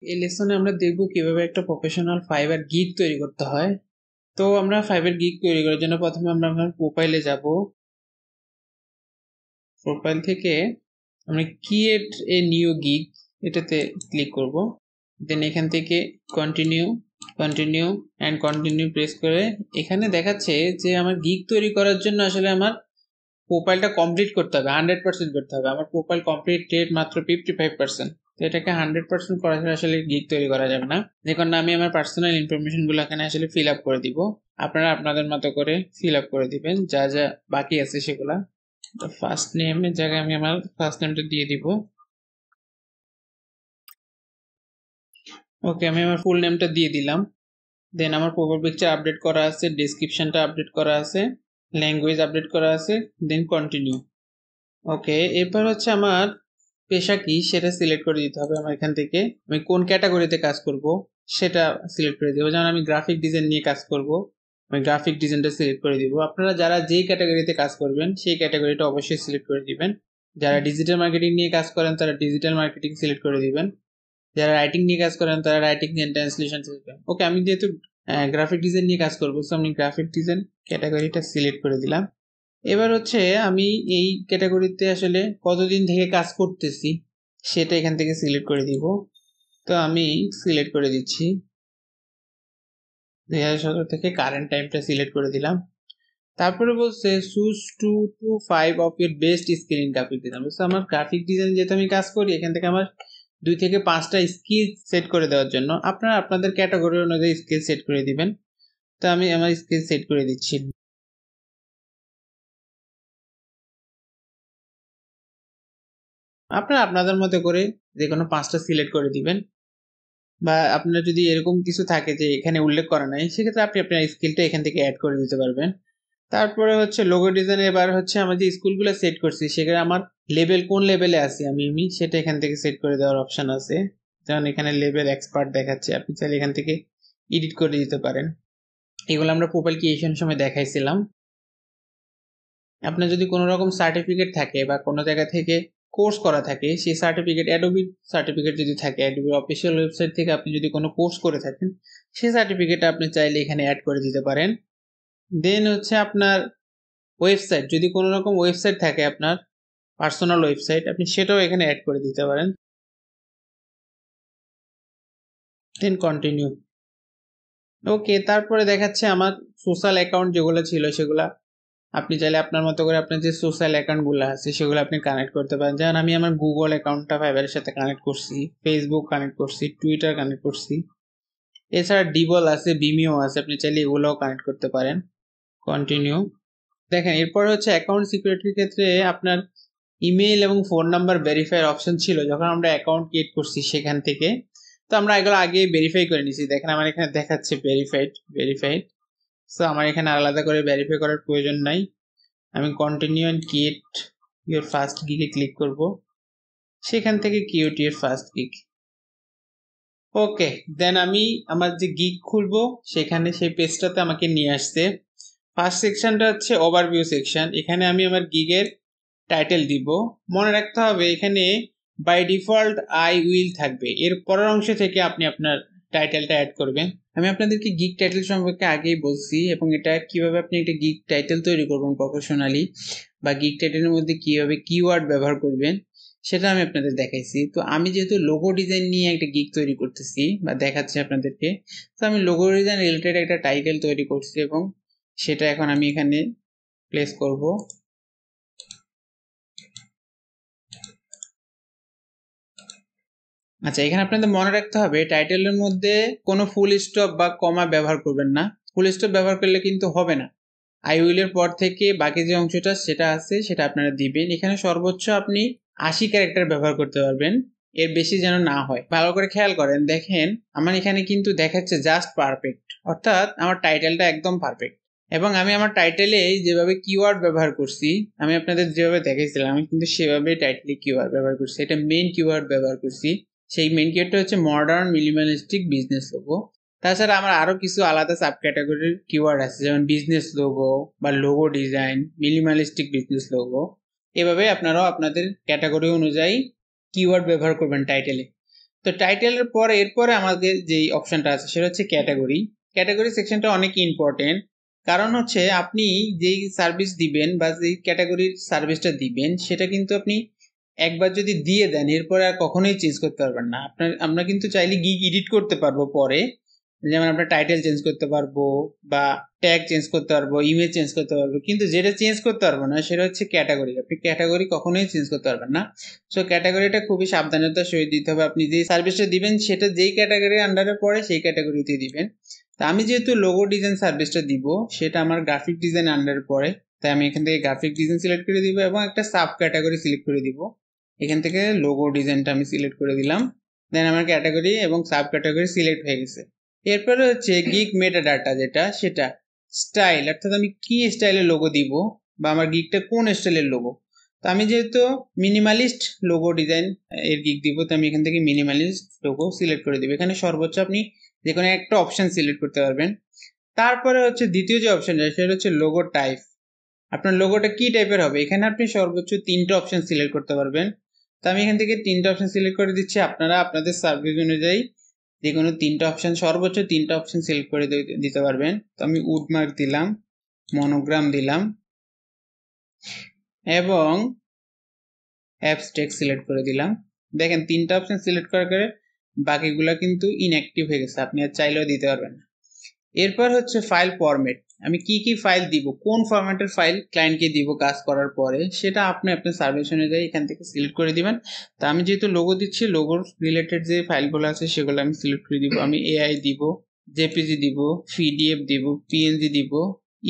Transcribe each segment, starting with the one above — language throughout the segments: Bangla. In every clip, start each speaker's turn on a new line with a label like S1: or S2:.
S1: এই লেসনে আমরা দেখব কিভাবে একটা প্রফেশনাল ফাইবার গিগ তৈরি করতে হয়। তো আমরা ফাইবার গিগ তৈরি করার জন্য প্রথমে আমরা আমার প্রোফাইলে যাব। প্রোফাইল থেকে আমরা ক্রিয়েট এ নিউ গিগ এটাতে ক্লিক করব। দেন এখান থেকে continue continue and continue press করে এখানে দেখাচ্ছে যে আমার গিগ তৈরি করার জন্য আসলে আমার প্রোফাইলটা কমপ্লিট করতে হবে, 100% করতে হবে। আমার প্রোফাইল কমপ্লিট রেট মাত্র 55%। তো এটাকে 100% করা ছাড়া আসলে গিগ তৈরি করা যাবে না। দেখুন আমি আমার পার্সোনাল ইনফরমেশনগুলো এখানে আসলে ফিল আপ করে দিব। আপনারা আপনাদের মতো করে ফিল আপ করে দিবেন যা যা বাকি আছে সেগুলা। তো ফার্স্ট নেমের জায়গায় আমি আমার ফার্স্ট নেমটা দিয়ে দিব। ওকে, আমি আমার ফুল নেমটা দিয়ে দিলাম। দেন আমার প্রোফাইল পিকচার আপডেট করা আছে, ডেসক্রিপশনটা আপডেট করা আছে, ল্যাঙ্গুয়েজ আপডেট করা আছে, দেন কন্টিনিউ। ওকে, এরপর হচ্ছে আমার পেশা কি সেটা সিলেক্ট করে দিতে হবে। আমার এখান থেকে আমি কোন ক্যাটাগরিতে কাজ করব সেটা সিলেক্ট করে দেবো। যেমন আমি গ্রাফিক ডিজাইন নিয়ে কাজ করব, আমি গ্রাফিক ডিজাইনটা সিলেক্ট করে দিব। আপনারা যারা যেই ক্যাটাগরিতে কাজ করবেন সেই ক্যাটাগরিটা অবশ্যই সিলেক্ট করে দিবেন। যারা ডিজিটাল মার্কেটিং নিয়ে কাজ করেন তারা ডিজিটাল মার্কেটিং সিলেক্ট করে দিবেন। যারা রাইটিং নিয়ে কাজ করেন তারা রাইটিং এন্ড ট্রান্সলেশন সিলেক্ট করেন। ওকে, আমি যেহেতু গ্রাফিক ডিজাইন নিয়ে কাজ করবো সো আমি গ্রাফিক ডিজাইন ক্যাটাগরিটা সিলেক্ট করে দিলাম। এবার হচ্ছে আমি এই ক্যাটাগরিতে আসলে কতদিন থেকে কাজ করতেছি সেটা এখান থেকে সিলেক্ট করে দিব। তো আমি সিলেক্ট করে দিচ্ছি 2017 থেকে কারেন্ট টাইমটা সিলেক্ট করে দিলাম। তারপরে বলছে choose 2 to 5 of your best skill in graphic design. বলছে আমার গ্রাফিক ডিজাইন যেহেতু আমি কাজ করি এখান থেকে আমার 2 থেকে 5টা স্কিল সেট করে দেওয়ার জন্য আপনারা আপনাদের ক্যাটাগরি অনুযায়ী স্কিল সেট করে দিবেন। তো আমি আমার স্কিল সেট করে দিচ্ছি। আপনারা আপনাদের মতো করে যে কোনো 5টা সিলেক্ট করে দিবেন, বা আপনার যদি এরকম কিছু থাকে যে এখানে উল্লেখ করা নাই সেক্ষেত্রে আপনি আপনার স্কিলটা এখান থেকে অ্যাড করে দিতে পারবেন। তারপরে হচ্ছে লোগো ডিজাইন। এবার হচ্ছে আমার যে স্কুলগুলো সেট করছি সেখানে আমার লেভেল কোন লেভেলে আছি আমি সেটা এখান থেকে সেট করে দেওয়ার অপশন আছে। যেমন এখানে লেভেল এক্সপার্ট দেখাচ্ছে, আপনি চাইলে এখান থেকে এডিট করে দিতে পারেন। এগুলো আমরা প্রোফাইল ক্রিয়েশন সময় দেখাইছিলাম। আপনার যদি কোনো রকম সার্টিফিকেট থাকে বা কোনো জায়গা থেকে কোর্স করা থাকে সেই সার্টিফিকেট, অ্যাডোবি সার্টিফিকেট যদি থাকে, অ্যাডোবি অফিসিয়াল ওয়েবসাইট থেকে আপনি যদি কোনো কোর্স করে থাকেন সেই সার্টিফিকেটটা আপনি চাইলে এখানে অ্যাড করে দিতে পারেন। দেন হচ্ছে আপনার ওয়েবসাইট, যদি কোনো রকম ওয়েবসাইট থাকে আপনার পার্সোনাল ওয়েবসাইট, আপনি সেটাও এখানে অ্যাড করে দিতে পারেন। দেন কন্টিনিউ। ওকে, তারপরে দেখাচ্ছে আমার সোশ্যাল অ্যাকাউন্ট যেগুলো ছিল সেগুলা আপনি চাইলে আপনার মতো করে আপনার যে সোশ্যাল অ্যাকাউন্টগুলো আছে সেগুলো আপনি কানেক্ট করতে পারেন। যেমন আমি আমার গুগল অ্যাকাউন্টটা ফাইবারের সাথে কানেক্ট করছি, ফেসবুক কানেক্ট করছি, টুইটার কানেক্ট করছি। এছাড়া ডিবল আছে, বিমিও আছে, আপনি চাইলে এগুলোও কানেক্ট করতে পারেন। কন্টিনিউ। দেখেন এরপর হচ্ছে অ্যাকাউন্ট সিকিউরিটির ক্ষেত্রে আপনার ইমেইল এবং ফোন নাম্বার ভেরিফাইয়ের অপশন ছিল যখন আমরা অ্যাকাউন্ট ক্রিয়েট করছি সেখান থেকে। তো আমরা এগুলো আগে ভেরিফাই করে নিছি। দেখেন আমার এখানে দেখাচ্ছে ভেরিফাইড। সো আমার এখানে আলাদা করে ভেরিফাই করার প্রয়োজন নাই। আমি continue and create your first গিগে ক্লিক করব, সেখান থেকে create your first gig. Okay, then আমি আমার যে গিগ খুলবো সেখানে সেই পেজটাতে আমাকে নিয়ে আসছে। ফার্স্ট সেকশনটা হচ্ছে ওভারভিউ সেকশন। এখানে আমি আমার গিগের টাইটেল দিব। মনে রাখতে হবে এখানে বাই ডিফল্ট আই উইল থাকবে, এর পরের অংশ থেকে আপনি আপনার টাইটেলটা অ্যাড করবেন। আমি আপনাদেরকে গিগ টাইটেল সম্পর্কে আগেই বলছি এবং এটা কিভাবে আপনি একটা গিগ টাইটেল তৈরি করবেন প্রফেশনালি, বা গিগ টাইটেলের মধ্যে কিভাবে কিওয়ার্ড ব্যবহার করবেন সেটা আমি আপনাদের দেখাইছি। তো আমি যেহেতু লোগো ডিজাইন নিয়ে একটা গিগ তৈরি করতেছি বা দেখাচ্ছি আপনাদেরকে, তো আমি লোগো ডিজাইন রিলেটেড একটা টাইটেল তৈরি করছি এবং সেটা এখন আমি এখানে প্লেস করব। আচ্ছা, এখানে আপনাদের মনে রাখতে হবে টাইটেলের মধ্যে কোনো ফুল স্টপ বা কমা ব্যবহার করবেন না। ফুল স্টপ ব্যবহার করলে কিন্তু হবে না। আই উইলের পর থেকে বাকি যে অংশটা সেটা আছে সেটা আপনারা দিবেন। এখানে সর্বোচ্চ আপনি 80 ক্যারেক্টার ব্যবহার করতে পারবেন, এর বেশি যেন না হয়। ভালো করে খেয়াল করেন, দেখেন আমার এখানে কিন্তু দেখাচ্ছে জাস্ট পারফেক্ট, অর্থাৎ আমার টাইটেলটা একদম পারফেক্ট। এবং আমি আমার টাইটেলে যেভাবে কিওয়ার্ড ব্যবহার করছি আমি আপনাদের যেভাবে দেখাইছিলাম আমি কিন্তু সেভাবেই টাইটেলে কিওয়ার্ড ব্যবহার করছি। এটা মেইন কিওয়ার্ড ব্যবহার করছি। সেই মেইন কিওয়ার্ডটা হচ্ছে মডার্ন মিনিমালিস্টিক বিজনেস লোগো। তাছাড়া আমার আরো কিছু আলাদা সাব ক্যাটাগরির কিওয়ার্ড আছে, যেমন বিজনেস লোগো বা logo design, minimalistic business logo. এভাবে আপনারাও আপনাদের ক্যাটাগরি অনুযায়ী কিওয়ার্ড ব্যবহার করবেন টাইটেলে। তো টাইটেলের পরে এরপরে আমাদের যেই অপশনটা আছে সেটা হচ্ছে ক্যাটাগরি। ক্যাটাগরি সেকশনটা অনেক ইম্পর্টেন্ট, কারণ হচ্ছে আপনি যেই সার্ভিস দিবেন বা যেই ক্যাটাগরির সার্ভিসটা দিবেন সেটা কিন্তু আপনি একবার যদি দিয়ে দেন এরপরে আর কখনোই চেঞ্জ করতে পারবেন না। আমরা কিন্তু চাইলে গিগ এডিট করতে পারবো পরে, যেমন আমরা টাইটেল চেঞ্জ করতে পারবো বা ট্যাগ চেঞ্জ করতে পারবো, ইমেজ চেঞ্জ করতে পারবো, কিন্তু যেটা চেঞ্জ করতে পারবো না সেটা হচ্ছে ক্যাটাগরি। আপনি ক্যাটাগরি কখনোই চেঞ্জ করতে পারবেন না। সো ক্যাটাগরিটা খুবই সাবধানতার সহিত দিতে হবে। আপনি যে সার্ভিসটা দিবেন সেটা যেই ক্যাটাগরি আন্ডারে পড়ে সেই ক্যাটাগরিতে দিবেন। তা আমি যেহেতু লোগো ডিজাইন সার্ভিসটা দিব সেটা আমার গ্রাফিক ডিজাইন আন্ডারে পড়ে, তাই আমি এখান থেকে গ্রাফিক ডিজাইন সিলেক্ট করে দিব এবং একটা সাব ক্যাটাগরি সিলেক্ট করে দিব। এখান থেকে লোগো ডিজাইনটা আমি সিলেক্ট করে দিলাম, দেন আমার ক্যাটাগরি এবং সাব ক্যাটাগরি সিলেক্ট হয়ে গেছে। এরপরে হচ্ছে গিগ মেটা ডাটা, যেটা সেটা স্টাইল, অর্থাৎ আমি কি স্টাইলের লোগো দিব বা আমার গিগটা কোন স্টাইলের লোগো। তো আমি যেহেতু মিনিমালিস্ট লোগো ডিজাইন এর গিগ দিব, তো আমি এখান থেকে মিনিমালিস্ট লোগো সিলেক্ট করে দিব। এখানে সর্বোচ্চ আপনি যে কোনো একটা অপশন সিলেক্ট করতে পারবেন। তারপরে হচ্ছে দ্বিতীয় যে অপশনটা সেটা হচ্ছে লোগো টাইপ। আপনার লোগোটা কি টাইপের হবে, এখানে আপনি সর্বোচ্চ 3টা অপশন সিলেক্ট করতে পারবেন। তো আমি এখান থেকে 3টা অপশন সিলেক্ট করে দিচ্ছি। আপনারা আপনাদের সার্ভিস অনুযায়ী যে কোনো 3টা অপশন, সর্বোচ্চ 3টা অপশন সিলেক্ট করে দিতে পারবেন। তো আমি উডমার্ক দিলাম, মনোগ্রাম দিলাম এবং অ্যাবস্ট্রাক্ট সিলেক্ট করে দিলাম। দেখেন 3টা অপশন সিলেক্ট করার পরে বাকিগুলো কিন্তু ইনঅ্যাক্টিভ হয়ে গেছে, আপনি আর চাইলেও দিতে পারবেন না। এরপর হচ্ছে ফাইল ফরম্যাট। আমি কি কি ফাইল দিব, কোন ফরম্যাটের ফাইল ক্লায়েন্টকে দিব কাজ করার পরে, সেটা আপনি আপনার সার্ভিস অনুযায়ী এখান থেকে সিলেক্ট করে দিবেন। তা আমি যেহেতু লোগো দিচ্ছি, লোগোর রিলেটেড যে ফাইলগুলো আছে সেগুলো আমি সিলেক্ট করে দিব। আমি এআই দিব, জেপিজি দিব, পিডিএফ দিব, পিএনজি দিব,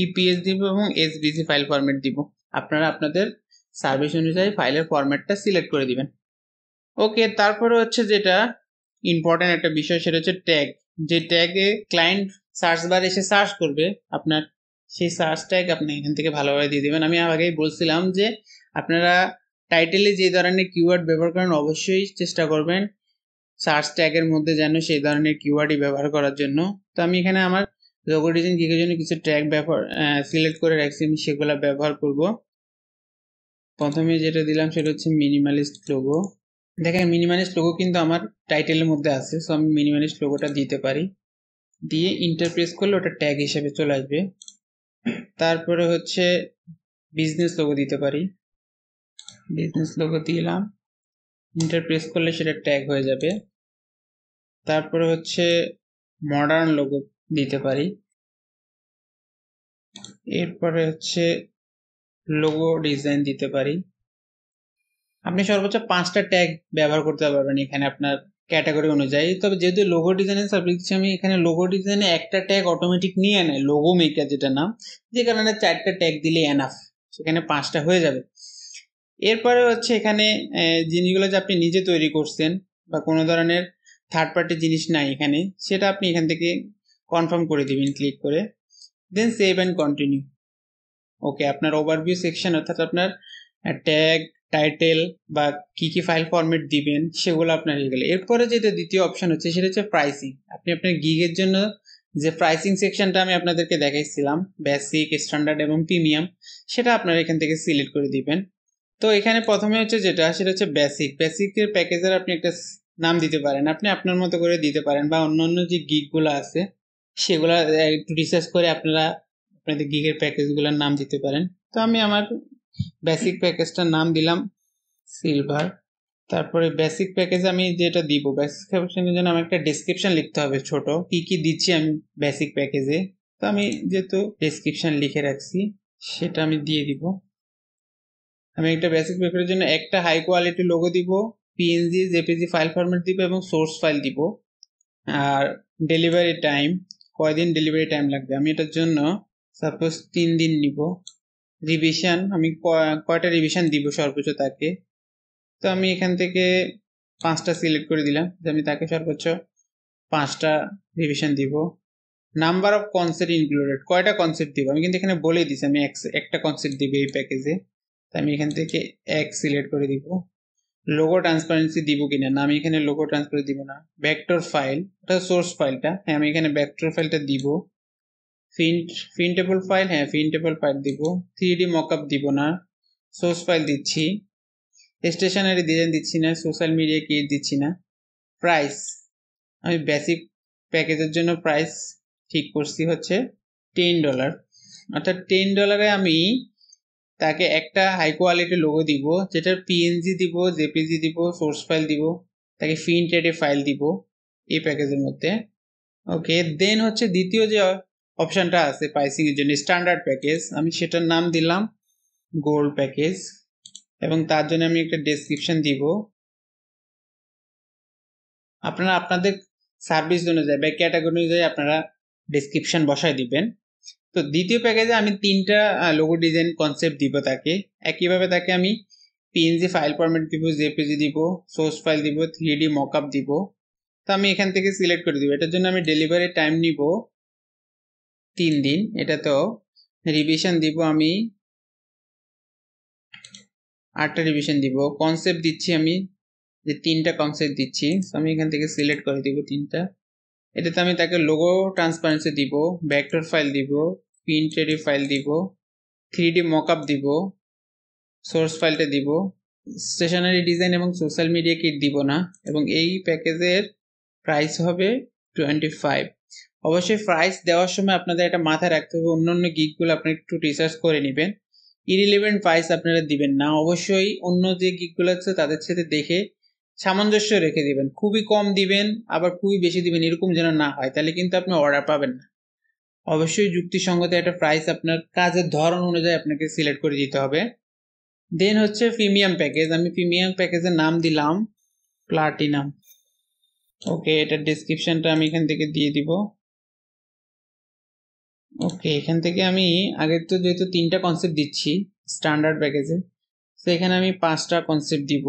S1: ইপিএস দিব এবং এসভিজি ফাইল ফরম্যাট দিব। আপনারা আপনাদের সার্ভিস অনুযায়ী ফাইলের ফরম্যাটটা সিলেক্ট করে দিবেন। ওকে, তারপরে হচ্ছে যেটা ইম্পর্টেন্ট একটা বিষয় সেটা হচ্ছে ট্যাগ। যে ট্যাগে ক্লায়েন্ট সার্চ বার এসে সার্চ করবে আপনার, সেই সার্চ ট্যাগ আপনি এখান থেকে ভালোভাবে দিয়ে দেবেন। আমি আগেই বলছিলাম যে আপনারা টাইটেলে যে ধরনের কিওয়ার্ড ব্যবহার করেন অবশ্যই চেষ্টা করবেন সার্চ ট্যাগের মধ্যে যেন সেই ধরনের কিওয়ার্ডই ব্যবহার করার জন্য। তো আমি এখানে আমার লোগো ডিজাইন গিগের জন্য কিছু ট্যাগ ব্যবহার সিলেক্ট করে রাখছি, আমি সেগুলো ব্যবহার করব। প্রথমে যেটা দিলাম সেটা হচ্ছে মিনিমালিস্ট লোগো। দেখেন মিনিমালিস্ট লোগো কিন্তু আমার টাইটেলের মধ্যে আছে, সো আমি মিনিমালিস্ট লোগোটা দিতে পারি। দিয়ে ইন্টার প্রেস করলে ওটা ট্যাগ হিসেবে চলে আসবে। তারপরে হচ্ছে বিজনেস লোগো দিতে পারি, বিজনেস লোগো দিলাম, ইন্টার প্রেস করলে সেটা ট্যাগ হয়ে যাবে। তারপরে হচ্ছে মডার্ন লোগো দিতে পারি। এরপরে হচ্ছে লোগো ডিজাইন দিতে পারি। আপনি সর্বোচ্চ 5টা ট্যাগ ব্যবহার করতে পারবেন এখানে আপনার ক্যাটাগরি অনুযায়ী। তবে যেহেতু লোগো ডিজাইনের সার্ভিস দিচ্ছি আমি, এখানে লোগো ডিজাইনে একটা ট্যাগ অটোমেটিক নিয়ে নেয় লোগো মেকার যেটা নাম, যে কারণে 4টা ট্যাগ দিলে এনাফ, সেখানে 5টা হয়ে যাবে। এরপরে হচ্ছে এখানে জিনিসগুলো যে আপনি নিজে তৈরি করছেন বা কোনো ধরনের থার্ড পার্টি জিনিস নাই এখানে, সেটা আপনি এখান থেকে কনফার্ম করে দিবেন ক্লিক করে, দেন সেভ অ্যান্ড কন্টিনিউ। ওকে, আপনার ওভারভিউ সেকশন অর্থাৎ আপনার ট্যাগ, টাইটেল বা কি কি ফাইল ফরম্যাট দিবেন সেগুলো আপনার হয়ে গেলে। এরপরে যেটা দ্বিতীয় অপশন হচ্ছে সেটা হচ্ছে প্রাইসিং। আপনি আপনার গিগের জন্য যে প্রাইসিং সেকশনটা আমি আপনাদেরকে দেখাইছিলাম, বেসিক, স্ট্যান্ডার্ড এবং প্রিমিয়াম, সেটা আপনারা এখান থেকে সিলেক্ট করে দিবেন। তো এখানে প্রথমে হচ্ছে যেটা সেটা হচ্ছে বেসিক। বেসিকের প্যাকেজের আপনি একটা নাম দিতে পারেন, আপনি আপনার মতো করে দিতে পারেন, বা অন্যান্য যে গিগগুলো আছে সেগুলো একটু রিসার্চ করে আপনারা আপনাদের গিগের প্যাকেজগুলোর নাম দিতে পারেন। তো আমি আমার বেসিক প্যাকেজটার নাম দিলাম সিলভার। তারপরে বেসিক প্যাকেজে আমি যেটা দিব, বেসিক প্যাকেজের জন্য আমার একটা ডেসক্রিপশন লিখতে হবে ছোট, কি কি দিচ্ছি আমি বেসিক প্যাকেজে। তো আমি যেহেতু ডেসক্রিপশন লিখে রাখছি সেটা আমি দিয়ে দিব। আমি একটা বেসিক প্যাকেজের জন্য একটা হাই কোয়ালিটি লোগো দিব, পিএনজি, জেপিজি ফাইল ফরম্যাট দিব এবং সোর্স ফাইল দিব। আর ডেলিভারি টাইম, কয়দিন ডেলিভারি টাইম লাগবে, আমি এটার জন্য সাপোজ 3 দিন নিব। রিভিশন, আমি কয়টা রিভিশন দিব সর্বোচ্চ তাকে, তো আমি এখান থেকে 5টা সিলেক্ট করে দিলাম যে আমি তাকে সর্বোচ্চ 5টা রিভিশন দিব। নাম্বার অফ কনসেপ্ট ইনক্লুডেড, কয়টা কনসেপ্ট দিব আমি কিন্তু এখানে বলে দিছি আমি একটা কনসেপ্ট দিব এই প্যাকেজে, তো আমি এখান থেকে 1 সিলেক্ট করে দিব। লোগো ট্রান্সপারেন্সি দিব কিনা, না আমি এখানে লোগো ট্রান্সপারেন্সি দিব না। ভেক্টর ফাইল, ওটা সোর্স ফাইলটা, হ্যাঁ আমি এখানে ভেক্টর ফাইলটা দিব। প্রিন্টেবল ফাইল, হ্যাঁ প্রিন্টেবল ফাইল দিব। 3D মকআপ দিব না, সোর্স ফাইল দিচ্ছি। স্টেশনারি ডিজাইন দিচ্ছি না, সোশ্যাল মিডিয়া কি দিচ্ছি না। প্রাইস, আমি বেসিক প্যাকেজের জন্য প্রাইস ঠিক করছি হচ্ছে $10, অর্থাৎ $10 আমি তাকে একটা হাই কোয়ালিটি লোগো দিব, যেটার পিএনজি দিব, জেপিজি দিব, সোর্স ফাইল দিব, তাকে প্রিন্টেড ফাইল দিব এই প্যাকেজের মধ্যে। ওকে, দেন হচ্ছে দ্বিতীয় যে অপশনটা আছে প্রাইসিং এর জন্য স্ট্যান্ডার্ড প্যাকেজ, আমি সেটার নাম দিলাম গোল্ড প্যাকেজ এবং তার জন্য আমি একটা ডেসক্রিপশন দিব। আপনারা আপনাদের সার্ভিস অনুযায়ী বা ক্যাটাগরি অনুযায়ী আপনারা ডেসক্রিপশন বসায় দিবেন। তো দ্বিতীয় প্যাকেজে আমি 3টা লোগো ডিজাইন কনসেপ্ট দিব তাকে। একইভাবে তাকে আমি পিএনজি ফাইল ফরম্যাট দিব, জেপিজি দিব, সোর্স ফাইল দিব, 3D মকআপ দিব। তো আমি এখান থেকে সিলেক্ট করে দিব। এটার জন্য আমি ডেলিভারি টাইম নিব 3 দিন। এটা তো রিভিশন দিব আমি 8টা রিভিশন দিব। কনসেপ্ট দিচ্ছি আমি যে 3টা কনসেপ্ট দিচ্ছি, আমি এখান থেকে সিলেক্ট করে দিব 3টা। এটাতে আমি তাকে লোগো ট্রান্সপারেন্সি দিব, ভেক্টর ফাইল দিব, প্রিন্টেড ফাইল দিব, 3D মকআপ দিব, সোর্স ফাইলটা দিব, স্টেশনারি ডিজাইন এবং সোশ্যাল মিডিয়া কিট দিব না। এবং এই প্যাকেজের প্রাইস হবে 25। অবশ্যই প্রাইস দেওয়ার সময় আপনাদের এটা মাথায় রাখতে হবে, অন্যান্য গিগগুলো আপনি একটু রিসার্চ করে নেবেন। ইরিলেভেন্ট প্রাইস আপনারা দিবেন না, অবশ্যই অন্য যে গিগগুলো আছে তাদের সাথে দেখে সামঞ্জস্য রেখে দিবেন। খুবই কম দিবেন আবার খুবই বেশি দিবেন এরকম যেন না হয়, তাহলে কিন্তু আপনি অর্ডার পাবেন না। অবশ্যই যুক্তিসঙ্গত একটা প্রাইস আপনার কাজের ধরন অনুযায়ী আপনাকে সিলেক্ট করে দিতে হবে। দেন হচ্ছে প্রিমিয়াম প্যাকেজ, আমি প্রিমিয়াম প্যাকেজের নাম দিলাম প্লাটিনাম। ওকে, এটার ডেসক্রিপশনটা আমি এখান থেকে দিয়ে দিব। ওকে, এখান থেকে আমি আগে তো যেহেতু 3টা কনসেপ্ট দিচ্ছি স্ট্যান্ডার্ড প্যাকেজে, তো এখানে আমি 5টা কনসেপ্ট দিব।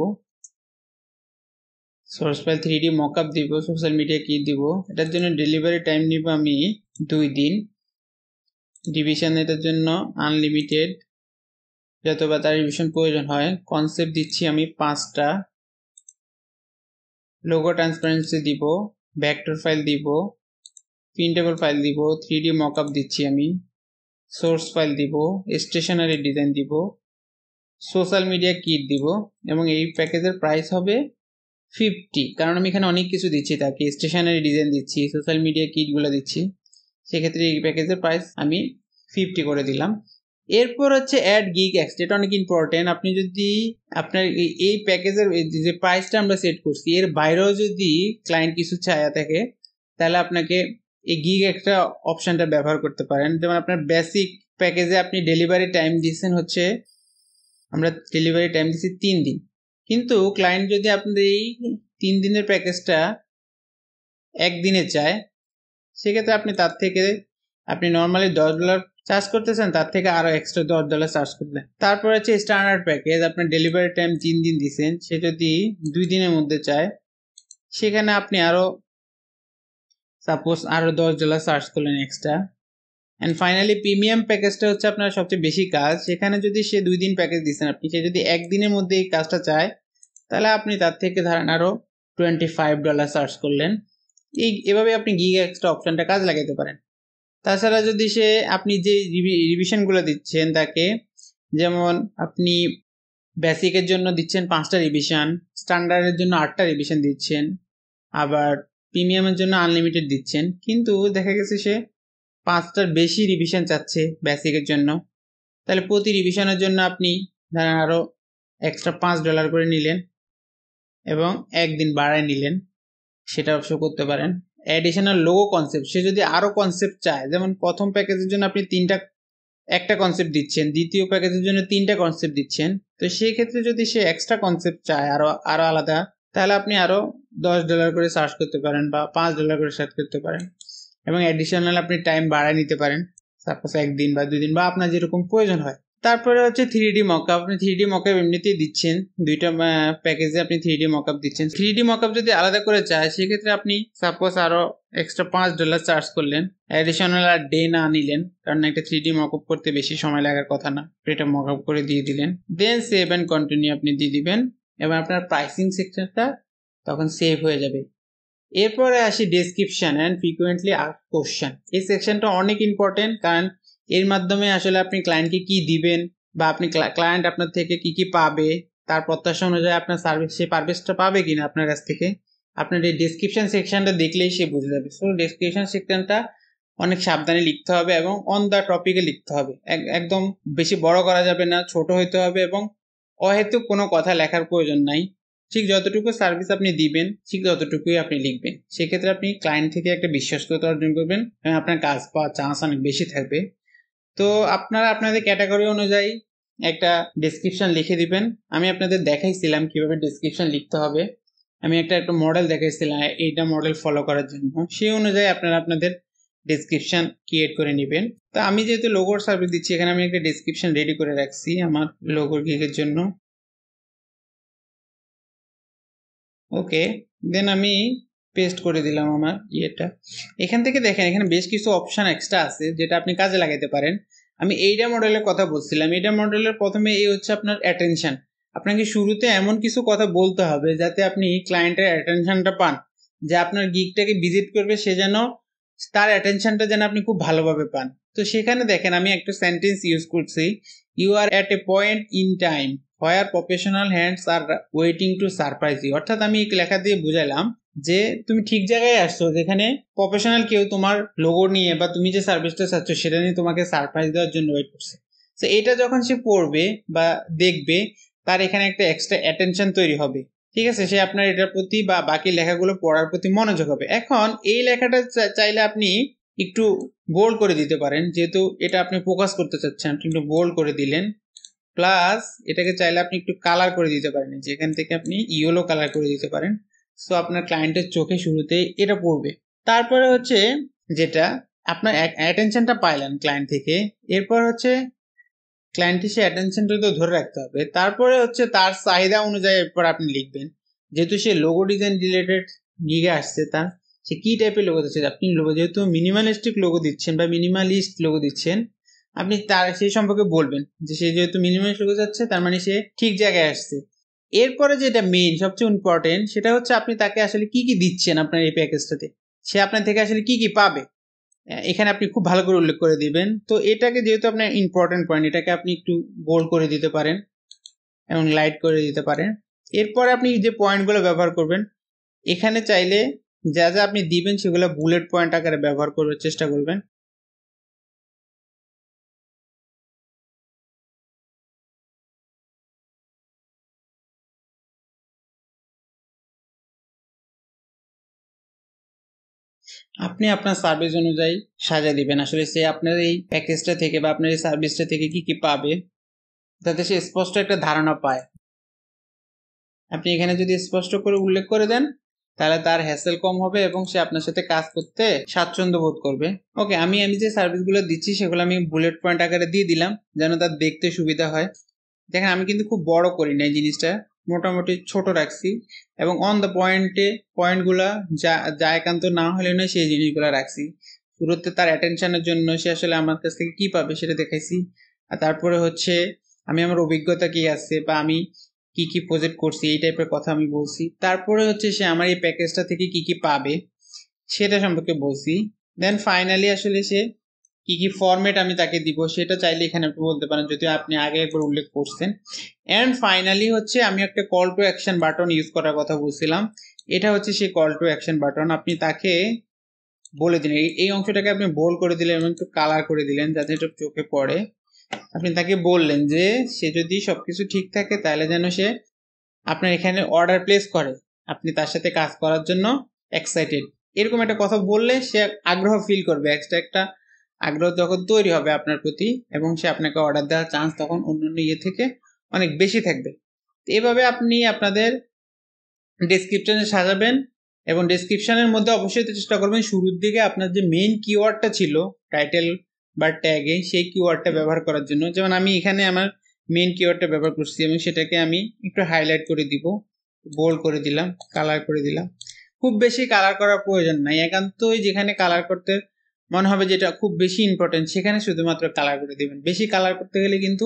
S1: সোর্স ফাইল 3D মকআপ দিব, সোশ্যাল মিডিয়া কি দিব। এটার জন্য ডেলিভারি টাইম নিব আমি 2 দিন। রিভিশন এটার জন্য আনলিমিটেড, যতবার তার রিভিশন প্রয়োজন হয়। কনসেপ্ট দিচ্ছি আমি 5টা। লোগো ট্রান্সপারেন্সি দিব, ভেক্টর ফাইল দিব, প্রিন্টেবল ফাইল দিব, 3D মকআপ দিচ্ছি আমি, সোর্স ফাইল দিব, স্টেশনারি ডিজাইন দিব, সোশ্যাল মিডিয়া কিট দিব। এবং এই প্যাকেজের প্রাইস হবে 50, কারণ আমি এখানে অনেক কিছু দিচ্ছি তাকে, স্টেশনারি ডিজাইন দিচ্ছি, সোশ্যাল মিডিয়া কিটগুলো দিচ্ছি, সেক্ষেত্রে এই প্যাকেজের প্রাইস আমি 50 করে দিলাম। এরপর হচ্ছে অ্যাড গিগ এক্সট্রা, এটা অনেক ইম্পর্টেন্ট। আপনি যদি আপনার এই প্যাকেজের যে প্রাইসটা আমরা সেট করছি এর বাইরেও যদি ক্লায়েন্ট কিছু চায় থাকে, তাহলে আপনাকে এই গিগ এক্সট্রা অপশনটা ব্যবহার করতে পারেন। যেমন আপনার বেসিক প্যাকেজে আপনি ডেলিভারি টাইম দিচ্ছেন হচ্ছে, আমরা ডেলিভারি টাইম দিচ্ছি 3 দিন, কিন্তু ক্লায়েন্ট যদি আপনাদের এই 3 দিনের প্যাকেজটা 1 দিনে চায়, সেক্ষেত্রে আপনি তার থেকে, আপনি নর্মালি $10 চার্জ করতেছেন, তার থেকে আরো এক্সট্রা $10 চার্জ করবেন। তারপর হচ্ছে স্ট্যান্ডার্ড প্যাকেজ, আপনার ডেলিভারি টাইম 3 দিন দিচ্ছেন, সে যদি 2 দিনের মধ্যে চায়, সেখানে আপনি আরো সাপোজ আরো $10 চার্জ করলেন এক্সট্রা। অ্যান্ড ফাইনালি প্রিমিয়াম প্যাকেজটা হচ্ছে আপনার সবচেয়ে বেশি কাজ, সেখানে যদি সে 2 দিন প্যাকেজ দিচ্ছেন আপনি, সে যদি 1 দিনের মধ্যে এই কাজটা চায়, তাহলে আপনি তার থেকে ধরেন আরো $25 চার্জ করলেন। এভাবে আপনি গিগ এক্সট্রা অপশনটা কাজ লাগাতে পারেন। তাছাড়া যদি সে, আপনি যে রিভিশনগুলো দিচ্ছেন তাকে, যেমন আপনি বেসিকের জন্য দিচ্ছেন 5টা রিভিশন, স্ট্যান্ডার্ডের জন্য 8টা রিভিশন দিচ্ছেন, আবার প্রিমিয়ামের জন্য আনলিমিটেড দিচ্ছেন, কিন্তু দেখা গেছে সে 5টার বেশি রিভিশন চাচ্ছে বেসিকের জন্য, তাহলে প্রতি রিভিশনের জন্য আপনি ধরেন আরও এক্সট্রা $5 করে নিলেন এবং 1 দিন বাড়ায় নিলেন, সেটা অবশ্য করতে পারেন। অ্যাডিশনাল লোগো কনসেপ্ট, সে যদি আরও কনসেপ্ট চায়, যেমন প্রথম প্যাকেজের জন্য আপনি একটা কনসেপ্ট দিচ্ছেন, দ্বিতীয় প্যাকেজের জন্য 3টা কনসেপ্ট দিচ্ছেন, তো সেই ক্ষেত্রে যদি সে এক্সট্রা কনসেপ্ট চায় আরো আলাদা, তাহলে আপনি আরো $10 করে চার্জ করতে পারেন বা $5 করে চার্জ করতে পারেন। এবং অ্যাডিশনাল আপনি টাইম বাড়ায় নিতে পারেন, সাপোজ 1 দিন বা 2 দিন বা আপনার যেরকম প্রয়োজন হয়। তারপরে হচ্ছে 3D মকআপ, আপনি 3D মকআপ এমনিতেই দিচ্ছেন, 2টা প্যাকেজে আপনি 3D মকআপ দিচ্ছেন। 3D মকআপ যদি আলাদা করে চায়, সেক্ষেত্রে আপনি সাপোজ আরো এক্সট্রা $5 চার্জ করলেন, অ্যাডিশনাল আর ডে না নিলেন, কারণ একটা 3D মকআপ করতে বেশি সময় লাগার কথা না, এটা মকআপ করে দিয়ে দিলেন। দেন সেভ অ্যান্ড কন্টিনিউ আপনি দিয়ে দিবেন এবং আপনার প্রাইসিং সেকশনটা তখন সেভ হয়ে যাবে। এরপরে আসি description and frequently asked question. এই সেকশনটা অনেক ইম্পর্টেন্ট, কারণ এর মাধ্যমে আসলে আপনি ক্লায়েন্টকে কি দিবেন বা আপনি ক্লায়েন্ট আপনার থেকে কি কি পাবে, তার প্রত্যাশা অনুযায়ী আপনার সার্ভিস, সে সার্ভিসটা পাবে কিনা আপনার কাছ থেকে, আপনার এই ডেসক্রিপশন সেকশনটা দেখলেই সে বুঝে যাবে। সো ডেসক্রিপশন সেকশনটা অনেক সাবধানে লিখতে হবে এবং অন দ্য টপিকে লিখতে হবে। একদম বেশি বড় করা যাবে না, ছোট হইতে হবে এবং অহেতুক কোনো কথা লেখার প্রয়োজন নাই। ঠিক যতটুকু সার্ভিস আপনি দিবেন ঠিক ততটুকুই আপনি লিখবেন। সেক্ষেত্রে আপনি ক্লায়েন্ট থেকে একটা বিশ্বস্ততা অর্জন করবেন এবং আপনার কাজ পাওয়ার চান্স অনেক বেশি থাকবে। তো আপনারা আপনাদের ক্যাটাগরি অনুযায়ী একটা ডেসক্রিপশন লিখে দিবেন। আমি আপনাদের দেখাইছিলাম কিভাবে ডেসক্রিপশন লিখতে হবে। আমি একটা মডেল দেখাইছিলাম এইটা মডেল ফলো করার জন্য। সেই অনুযায়ী আপনারা আপনাদের ডেসক্রিপশন ক্রিয়েট করে নেবেন। তো আমি যেহেতু লোগোর সার্ভিস দিচ্ছি, এখানে আমি একটা ডেসক্রিপশন রেডি করে রাখছি আমার লোগোর গিগের জন্য। ওকে, দেন আমি পেস্ট করে দিলাম আমার ইয়েটা। এখান থেকে দেখেন এখানে বেশ কিছু অপশন এক্সট্রা আছে যেটা আপনি কাজে লাগাতে পারেন। আমি এইটা মডেলের কথা বলছিলাম। এইটা মডেলের প্রথমে এই হচ্ছে আপনার অ্যাটেনশন। আপনাকে শুরুতে এমন কিছু কথা বলতে হবে যাতে আপনি ক্লায়েন্টের অ্যাটেনশনটা পান, যে আপনার গিগটাকে ভিজিট করবে সে যেন তার অ্যাটেনশনটা যেন আপনি খুব ভালোভাবে পান। তো সেখানে দেখেন আমি একটা সেন্টেন্স ইউজ করছি, you are at a point in time where professional hands are waiting to surprise you. অর্থাৎ আমি এই লেখা দিয়ে বুঝাইলাম যে তুমি ঠিক জায়গায় আসছো, যেখানে প্রফেশনাল কেউ তোমার লোগো নিয়ে বা তুমি যে সার্ভিসটা চাচ্ছ সেটা নিয়ে তোমাকে সারপ্রাইজ দেওয়ার জন্য ওয়েট করছে। তো এটা যখন সে পড়বে বা দেখবে, তার এখানে একটা এক্সট্রা অ্যাটেনশন তৈরি হবে। ঠিক আছে, সে আপনার এটার প্রতি বা বাকি লেখাগুলো পড়ার প্রতি মনোযোগ হবে। এখন এই লেখাটা চাইলে আপনি একটু বোল্ড করে দিতে পারেন, যেহেতু এটা আপনি ফোকাস করতে চাচ্ছেন, আপনি একটু বোল্ড করে দিলেন। প্লাস এটাকে চাইলে আপনি একটু কালার করে দিতে পারেন, যেখান থেকে আপনি ইয়েলো কালার করে দিতে পারেন। সো আপনার ক্লায়েন্টের চোখে শুরুতেই এটা পড়বে। তারপরে হচ্ছে যেটা আপনার অ্যাটেনশনটা পাইলেন ক্লায়েন্ট থেকে, এরপর হচ্ছে ক্লায়েন্টের সে অ্যাটেনশনটা তো ধরে রাখতে হবে। তারপরে হচ্ছে তার চাহিদা অনুযায়ী এরপর আপনি লিখবেন, যেহেতু সে লোগো ডিজাইন রিলেটেড গিগে আসছে, তার সে কি টাইপের লোগো দিচ্ছে। আপনি লোগো যেহেতু মিনিমালিস্টিক লোগো দিচ্ছেন বা মিনিমালিস্ট লোগো দিচ্ছেন, আপনি তার সেই সম্পর্কে বলবেন যে সে যেহেতু মিনিমালিস্ট লোগো যাচ্ছে তার মানে সে ঠিক জায়গায় আসছে। এরপরে যেটা মেইন সবচেয়ে ইম্পর্টেন্ট সেটা হচ্ছে আপনি তাকে আসলে কি কি দিচ্ছেন আপনার এই প্যাকেজটাতে, সে আপনার থেকে আসলে কি কি পাবে এখানে আপনি খুব ভালো করে উল্লেখ করে দিবেন। তো এটাকে যেহেতু আপনার ইম্পর্টেন্ট পয়েন্ট, এটাকে আপনি একটু বোল্ড করে দিতে পারেন এবং লাইট করে দিতে পারেন। এরপরে আপনি যে পয়েন্টগুলো ব্যবহার করবেন, এখানে চাইলে যা যা আপনি দিবেন সেগুলো বুলেট পয়েন্ট আকারে ব্যবহার করার চেষ্টা করবেন। আপনি আপনার সার্ভিস অনুযায়ী সাজা দিবেন আসলে সে আপনার এই প্যাকেজটা থেকে বা আপনার এই সার্ভিসটা থেকে কি কি পাবে, যাতে সে স্পষ্ট একটা ধারণা পায়। আপনি এখানে যদি স্পষ্ট করে উল্লেখ করে দেন তাহলে তার হ্যাসেল কম হবে এবং সে আপনার সাথে কাজ করতে স্বাচ্ছন্দ্য বোধ করবে। ওকে, আমি যে সার্ভিসগুলো দিচ্ছি সেগুলো আমি বুলেট পয়েন্ট আকারে দিয়ে দিলাম যেন তার দেখতে সুবিধা হয়। দেখেন আমি কিন্তু খুব বড় করি না, এই জিনিসটা মোটামুটি ছোট রাখছি এবং অন দ্য পয়েন্টগুলা যা একান্ত না হলে নয় সেই জিনিসগুলো রাখছি। শুরুতে তার অ্যাটেনশনের জন্য সে আসলে আমার কাছ থেকে কি পাবে সেটা দেখাইছি। আর তারপরে হচ্ছে আমি আমার অভিজ্ঞতা কি আছে বা আমি কি কি প্রজেক্ট করছি এই টাইপের কথা আমি বলছি। তারপরে হচ্ছে সে আমার এই প্যাকেজটা থেকে কি কি পাবে সেটা সম্পর্কে বলছি। দেন ফাইনালি আসলে সে কি কি ফরম্যাট আমি তাকে দিব সেটা চাইলে এখানে আপনি বলতে পারেন, যদি আপনি আগে একবার উল্লেখ করছেন। অ্যান্ড ফাইনালি হচ্ছে আমি একটা call to action button use করার কথা বলছিলাম। এটা হচ্ছে সেই কল টু অ্যাকশন বাটন। আপনি তাকে বলে দিলেন, এই অংশটাকে আপনি বোল্ড করে দিলেন এবং একটু কালার করে দিলেন যাতে এটা চোখে পড়ে। আপনি তাকে বললেন যে সে যদি সবকিছু ঠিক থাকে তাহলে যেন সে আপনার এখানে অর্ডার প্লেস করে, আপনি তার সাথে কাজ করার জন্য এক্সাইটেড। এরকম একটা কথা বললে সে আগ্রহ ফিল করবে, এক্সট্রা একটা আগ্রহ যখন তৈরি হবে আপনার প্রতি এবং সে আপনাকে অর্ডার দেওয়ার চান্স তখন অন্যান্য ইয়ে থেকে অনেক বেশি থাকবে। এভাবে আপনি আপনাদের ডেসক্রিপশনে সাজাবেন এবং ডেসক্রিপশনের মধ্যে অবশ্যই চেষ্টা করবেন শুরুর দিকে আপনার যে মেইন কিওয়ার্ডটা ছিল টাইটেল বা ট্যাগে সেই কিওয়ার্ডটা ব্যবহার করার জন্য। যেমন আমি এখানে আমার মেইন কিওয়ার্ডটা ব্যবহার করছি এবং সেটাকে আমি একটু হাইলাইট করে দিব, বোল্ড করে দিলাম, কালার করে দিলাম। খুব বেশি কালার করার প্রয়োজন নাই, একান্তই যেখানে কালার করতে মনে হবে যেটা খুব বেশি ইম্পর্টেন্ট সেখানে শুধুমাত্র কালার করে দিবেন। বেশি কালার করতে গেলে কিন্তু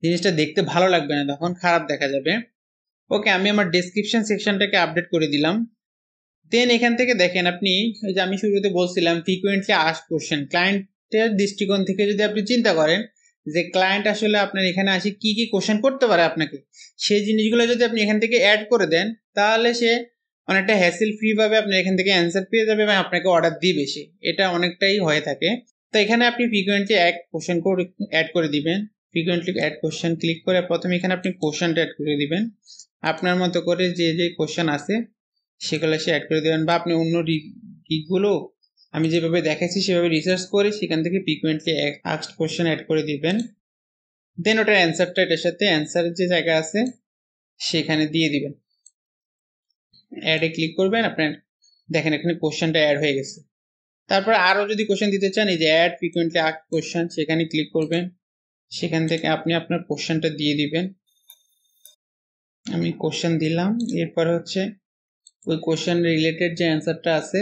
S1: জিনিসটা দেখতে ভালো লাগবে না, তখন খারাপ দেখা যাবে। ওকে, আমি আমার ডেসক্রিপশন সেকশনটাকে আপডেট করে দিলাম। দেন এখান থেকে দেখেন আপনি ওই যে আমি শুরুতে বলছিলাম ফ্রিকোয়েন্টলি আস্কড কোশ্চেন, ক্লায়েন্টের দৃষ্টিকোণ থেকে যদি আপনি চিন্তা করেন যে ক্লায়েন্ট আসলে আপনার এখানে আসে কি কি কোশ্চেন করতে পারে আপনাকে, সেই জিনিসগুলো যদি আপনি এখান থেকে অ্যাড করে দেন তাহলে সে অনেকটা হ্যাসেল ফ্রি ভাবে আপনি এখান থেকে অ্যান্সার পেয়ে যাবে এবং আপনাকে অর্ডার দিবে সে, এটা অনেকটাই হয়ে থাকে। তো এখানে আপনি ফ্রিকোয়েন্টলি এক কোশ্চেন কোড অ্যাড করে দিবেন। ফ্রিকোয়েন্টলি অ্যাড কোশ্চেন ক্লিক করে প্রথমে এখানে আপনি কোশ্চেনটা অ্যাড করে দিবেন। আপনার মতো করে যে যে কোশ্চেন আছে সেগুলো সে অ্যাড করে দেবেন, বা আপনি অন্য গিকগুলো আমি যেভাবে দেখাচ্ছি সেভাবে রিসার্চ করে সেখান থেকে ফ্রিকোয়েন্টলি আস্কড কোশ্চেন অ্যাড করে দিবেন। দেন ওটার অ্যান্সারটা এটার সাথে অ্যান্সারের যে জায়গা আছে সেখানে দিয়ে দিবেন। অ্যাডে ক্লিক করবেন, আপনার দেখেন এখানে কোশ্চেনটা অ্যাড হয়ে গেছে। তারপর আরও যদি কোশ্চেন দিতে চান এই যে অ্যাড ফ্রিকোয়েন্টলি আস্কড কোশ্চেন সেখানে ক্লিক করবেন, সেখান থেকে আপনি আপনার কোশ্চেনটা দিয়ে দিবেন। আমি কোশ্চেন দিলাম, এরপর হচ্ছে ওই কোশ্চেন রিলেটেড যে অ্যান্সারটা আছে